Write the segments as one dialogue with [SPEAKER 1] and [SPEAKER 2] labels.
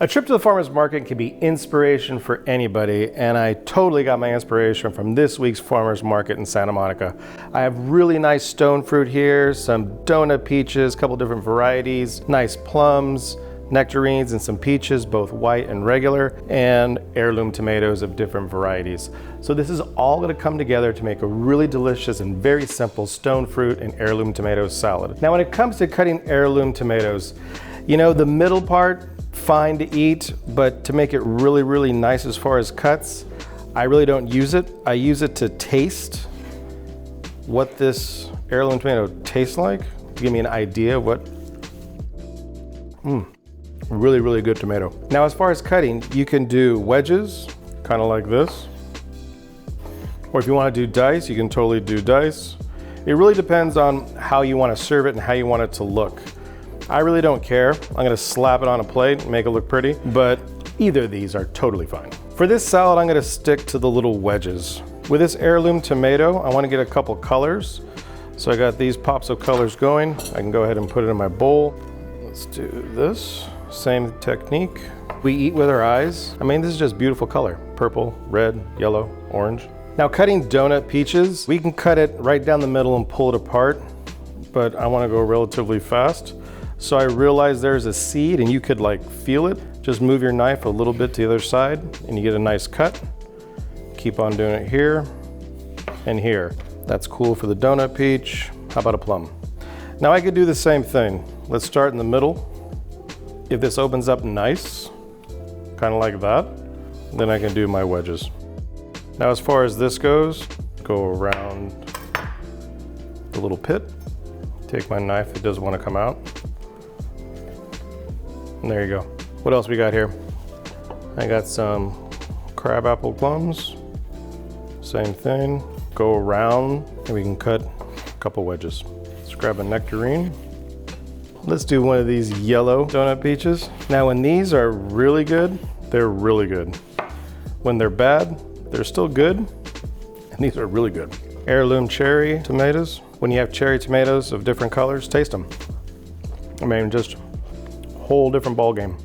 [SPEAKER 1] A trip to the farmer's market can be inspiration for anybody, and I totally got my inspiration from this week's farmer's market in Santa Monica. I have really nice stone fruit here, some donut peaches, a couple different varieties, nice plums, nectarines, and some peaches, both white and regular, and heirloom tomatoes of different varieties. So this is all going to come together to make a really delicious and very simple stone fruit and heirloom tomato salad. Now when it comes to cutting heirloom tomatoes, you know, the middle part, fine to eat, but to make it really nice as far as cuts, I really don't use it. I use it to taste what this heirloom tomato tastes like, to give me an idea of what, really good tomato. Now as far as cutting, you can do wedges, kind of like this, or if you want to do dice, you can totally do dice. It really depends on how you want to serve it and how you want it to look. I really don't care. I'm gonna slap it on a plate and make it look pretty, but either of these are totally fine. For this salad, I'm gonna stick to the little wedges. With this heirloom tomato, I wanna get a couple colors. So I got these pops of colors going. I can go ahead and put it in my bowl. Let's do this, same technique. We eat with our eyes. I mean, this is just beautiful color. Purple, red, yellow, orange. Now cutting donut peaches, we can cut it right down the middle and pull it apart, but I wanna go relatively fast. So I realized there's a seed and you could like feel it. Just move your knife a little bit to the other side and you get a nice cut. Keep on doing it here and here. That's cool for the donut peach. How about a plum? Now I could do the same thing. Let's start in the middle. If this opens up nice, kind of like that, then I can do my wedges. Now as far as this goes, go around the little pit. Take my knife, it does want to come out. And there you go. What else we got here? I got some crabapple plums. Same thing. Go around and we can cut a couple wedges. Let's grab a nectarine. Let's do one of these yellow donut peaches. Now when these are really good, they're really good. When they're bad, they're still good. And these are really good. Heirloom cherry tomatoes. When you have cherry tomatoes of different colors, taste them. I mean, just whole different ball game.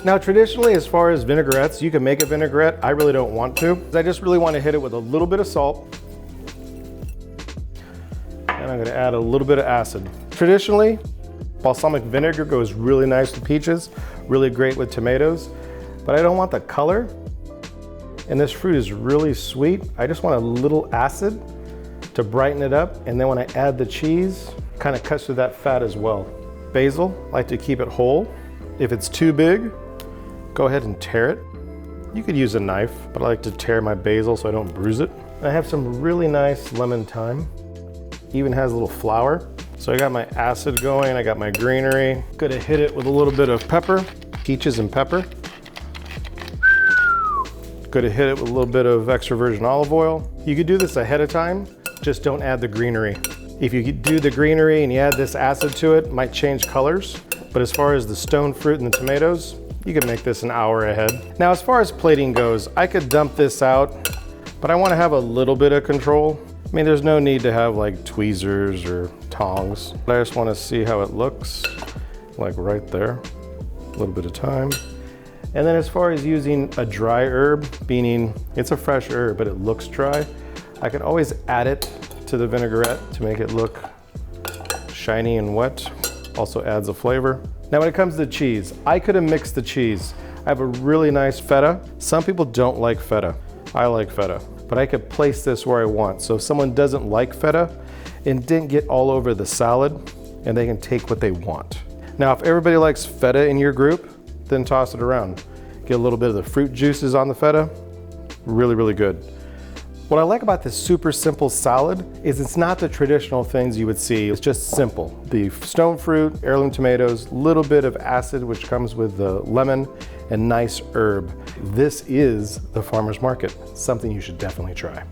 [SPEAKER 1] Now traditionally, as far as vinaigrettes, you can make a vinaigrette. I really don't want to. I just really want to hit it with a little bit of salt. And I'm going to add a little bit of acid. Traditionally, balsamic vinegar goes really nice with peaches, really great with tomatoes, but I don't want the color. And this fruit is really sweet. I just want a little acid to brighten it up. And then when I add the cheese, kind of cuts through that fat as well. Basil, I like to keep it whole. If it's too big, go ahead and tear it. You could use a knife, but I like to tear my basil so I don't bruise it. I have some really nice lemon thyme. Even has a little flower. So I got my acid going, I got my greenery. Gonna hit it with a little bit of pepper, peaches and pepper. Gonna hit it with a little bit of extra virgin olive oil. You could do this ahead of time, just don't add the greenery. If you do the greenery and you add this acid to it, it might change colors. But as far as the stone fruit and the tomatoes, you can make this an hour ahead. Now, as far as plating goes, I could dump this out, but I want to have a little bit of control. I mean, there's no need to have like tweezers or tongs. I just want to see how it looks, like right there. A little bit of time. And then as far as using a dry herb, meaning it's a fresh herb, but it looks dry, I could always add it to the vinaigrette to make it look shiny and wet. Also adds a flavor. Now when it comes to cheese, I could have mixed the cheese. I have a really nice feta. Some people don't like feta. I like feta, but I could place this where I want. So if someone doesn't like feta and didn't get all over the salad, and they can take what they want. Now if everybody likes feta in your group, then toss it around. Get a little bit of the fruit juices on the feta. Really good. What I like about this super simple salad is it's not the traditional things you would see. It's just simple. The stone fruit, heirloom tomatoes, little bit of acid which comes with the lemon, and nice herb. This is the farmer's market, something you should definitely try.